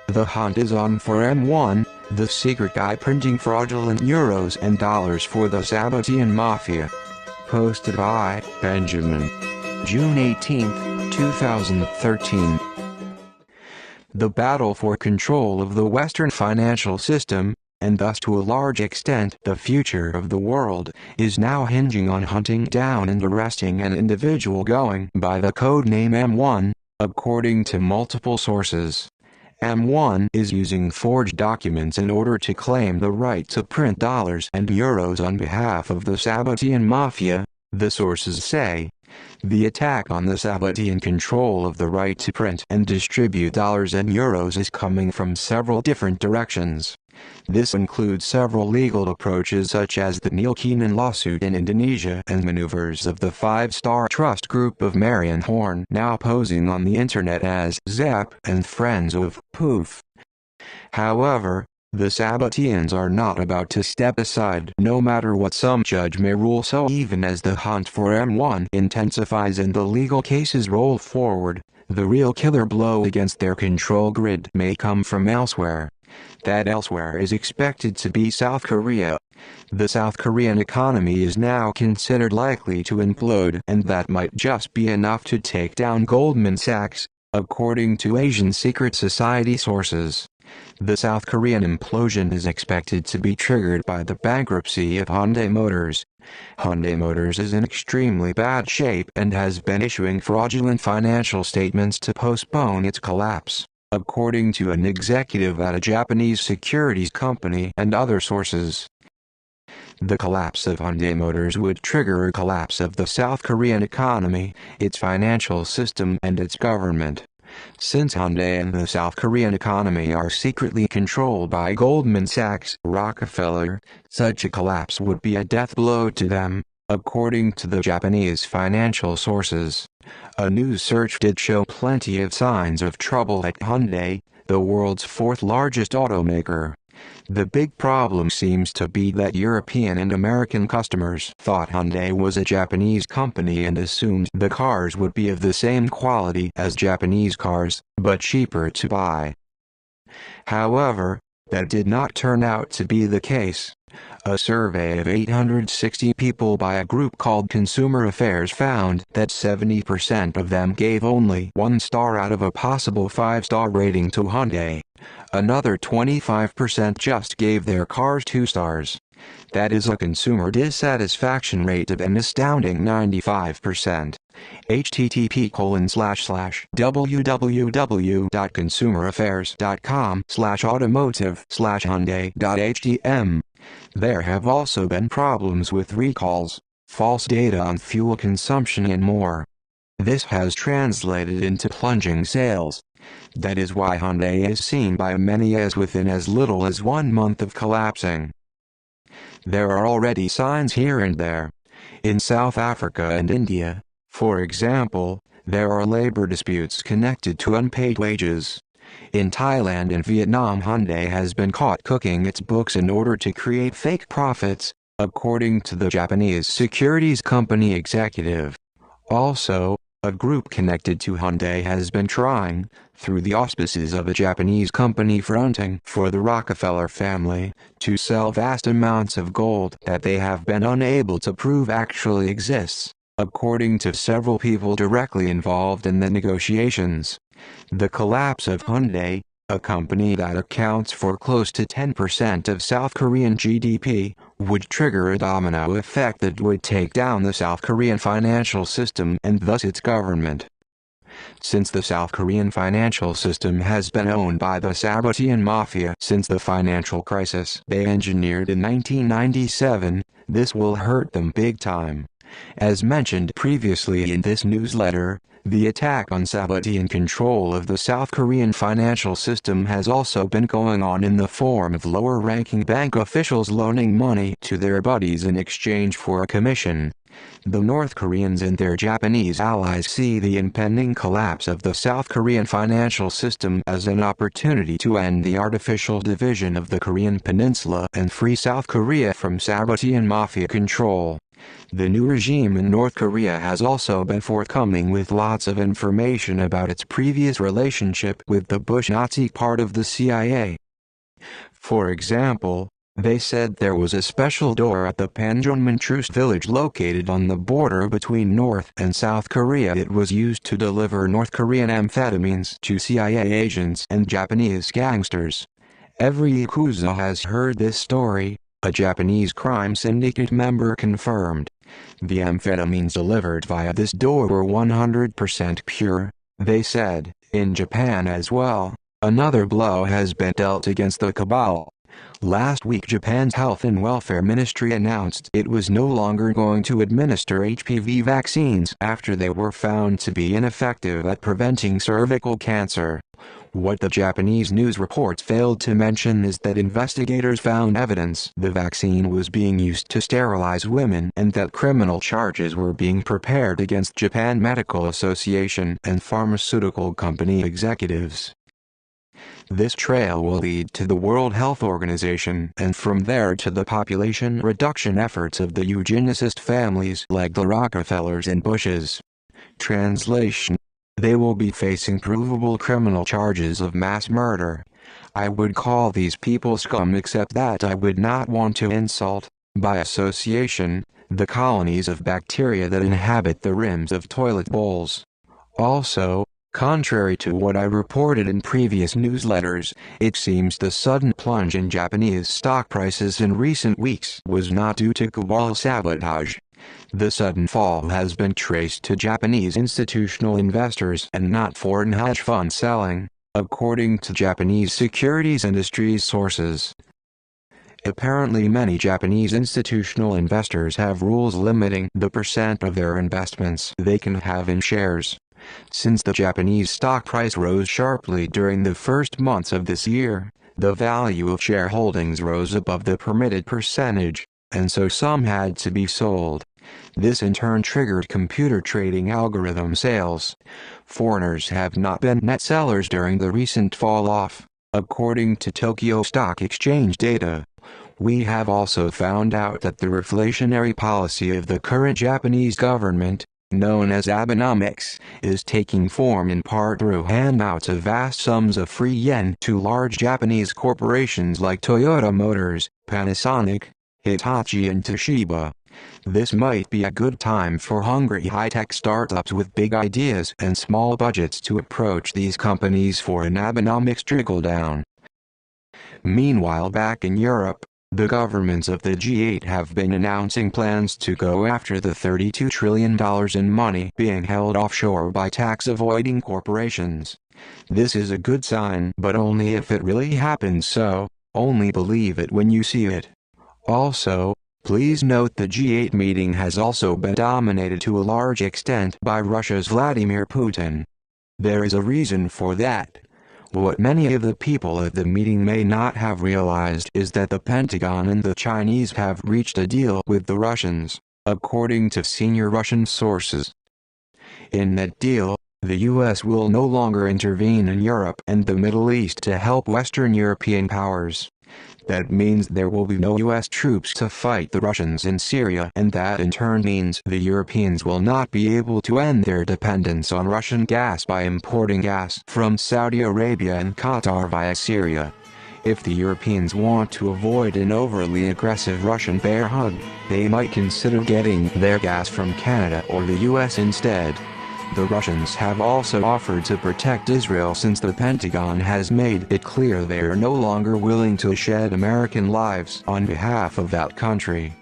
The hunt is on for M1, the secret guy printing fraudulent euros and dollars for the Sabbatean Mafia. Posted by Benjamin. June 18, 2013. The battle for control of the Western financial system, and thus to a large extent the future of the world, is now hinging on hunting down and arresting an individual going by the code name M1, according to multiple sources. M1 is using forged documents in order to claim the right to print dollars and euros on behalf of the Sabbatean Mafia, the sources say. The attack on the Sabbatean control of the right to print and distribute dollars and euros is coming from several different directions. This includes several legal approaches such as the Neil Keenan lawsuit in Indonesia and maneuvers of the five-star trust group of Marion Horn now posing on the internet as Zap and friends of Poof. However, the Sabbateans are not about to step aside no matter what some judge may rule, so even as the hunt for M1 intensifies and the legal cases roll forward, the real killer blow against their control grid may come from elsewhere. That elsewhere is expected to be South Korea. The South Korean economy is now considered likely to implode, and that might just be enough to take down Goldman Sachs, according to Asian secret society sources. The South Korean implosion is expected to be triggered by the bankruptcy of Hyundai Motors. Hyundai Motors is in extremely bad shape and has been issuing fraudulent financial statements to postpone its collapse, according to an executive at a Japanese securities company and other sources. The collapse of Hyundai Motors would trigger a collapse of the South Korean economy, its financial system and its government. Since Hyundai and the South Korean economy are secretly controlled by Goldman Sachs, Rockefeller, such a collapse would be a death blow to them, according to the Japanese financial sources. A news search did show plenty of signs of trouble at Hyundai, the world's fourth largest automaker. The big problem seems to be that European and American customers thought Hyundai was a Japanese company and assumed the cars would be of the same quality as Japanese cars, but cheaper to buy. However, that did not turn out to be the case. A survey of 860 people by a group called Consumer Affairs found that 70% of them gave only 1 star out of a possible 5-star rating to Hyundai. Another 25% just gave their cars 2 stars. That is a consumer dissatisfaction rate of an astounding 95%. http://www.consumeraffairs.com/automotive/hyundai.htm. There have also been problems with recalls, false data on fuel consumption and more. This has translated into plunging sales. That is why Hyundai is seen by many as within as little as 1 month of collapsing. There are already signs here and there. In South Africa and India, for example, there are labor disputes connected to unpaid wages. In Thailand and Vietnam, Hyundai has been caught cooking its books in order to create fake profits, according to the Japanese securities company executive. Also, a group connected to Hyundai has been trying, through the auspices of a Japanese company fronting for the Rockefeller family, to sell vast amounts of gold that they have been unable to prove actually exists, according to several people directly involved in the negotiations. The collapse of Hyundai, a company that accounts for close to 10% of South Korean GDP, would trigger a domino effect that would take down the South Korean financial system and thus its government. Since the South Korean financial system has been owned by the Sabbatean Mafia since the financial crisis they engineered in 1997, this will hurt them big time. As mentioned previously in this newsletter, the attack on Sabbatean control of the South Korean financial system has also been going on in the form of lower-ranking bank officials loaning money to their buddies in exchange for a commission. The North Koreans and their Japanese allies see the impending collapse of the South Korean financial system as an opportunity to end the artificial division of the Korean peninsula and free South Korea from Sabbatean Mafia control. The new regime in North Korea has also been forthcoming with lots of information about its previous relationship with the Bush Nazi part of the CIA. For example, they said there was a special door at the Panmunjom Truce village located on the border between North and South Korea. It was used to deliver North Korean amphetamines to CIA agents and Japanese gangsters. Every Yakuza has heard this story, a Japanese crime syndicate member confirmed. The amphetamines delivered via this door were 100% pure, they said. In Japan as well, another blow has been dealt against the cabal. Last week Japan's Health and Welfare Ministry announced it was no longer going to administer HPV vaccines after they were found to be ineffective at preventing cervical cancer. What the Japanese news reports failed to mention is that investigators found evidence the vaccine was being used to sterilize women and that criminal charges were being prepared against Japan Medical Association and pharmaceutical company executives. This trail will lead to the World Health Organization and from there to the population reduction efforts of the eugenicist families like the Rockefellers and Bushes. Translation: they will be facing provable criminal charges of mass murder. I would call these people scum, except that I would not want to insult, by association, the colonies of bacteria that inhabit the rims of toilet bowls. Also, contrary to what I reported in previous newsletters, it seems the sudden plunge in Japanese stock prices in recent weeks was not due to cabal sabotage. The sudden fall has been traced to Japanese institutional investors and not foreign hedge fund selling, according to Japanese securities industry sources. Apparently many Japanese institutional investors have rules limiting the percent of their investments they can have in shares. Since the Japanese stock price rose sharply during the first months of this year, the value of shareholdings rose above the permitted percentage, and so some had to be sold. This in turn triggered computer trading algorithm sales. Foreigners have not been net sellers during the recent fall-off, according to Tokyo Stock Exchange data. We have also found out that the reflationary policy of the current Japanese government, known as Abenomics, is taking form in part through handouts of vast sums of free yen to large Japanese corporations like Toyota Motors, Panasonic, Hitachi and Toshiba. This might be a good time for hungry high-tech startups with big ideas and small budgets to approach these companies for an Abenomics trickle-down. Meanwhile, back in Europe, the governments of the G8 have been announcing plans to go after the $32 trillion in money being held offshore by tax-avoiding corporations. This is a good sign, but only if it really happens, so only believe it when you see it. Also, please note the G8 meeting has also been dominated to a large extent by Russia's Vladimir Putin. There is a reason for that. What many of the people at the meeting may not have realized is that the Pentagon and the Chinese have reached a deal with the Russians, according to senior Russian sources. In that deal, the US will no longer intervene in Europe and the Middle East to help Western European powers. That means there will be no US troops to fight the Russians in Syria, and that in turn means the Europeans will not be able to end their dependence on Russian gas by importing gas from Saudi Arabia and Qatar via Syria. If the Europeans want to avoid an overly aggressive Russian bear hug, they might consider getting their gas from Canada or the US instead. The Russians have also offered to protect Israel since the Pentagon has made it clear they are no longer willing to shed American lives on behalf of that country.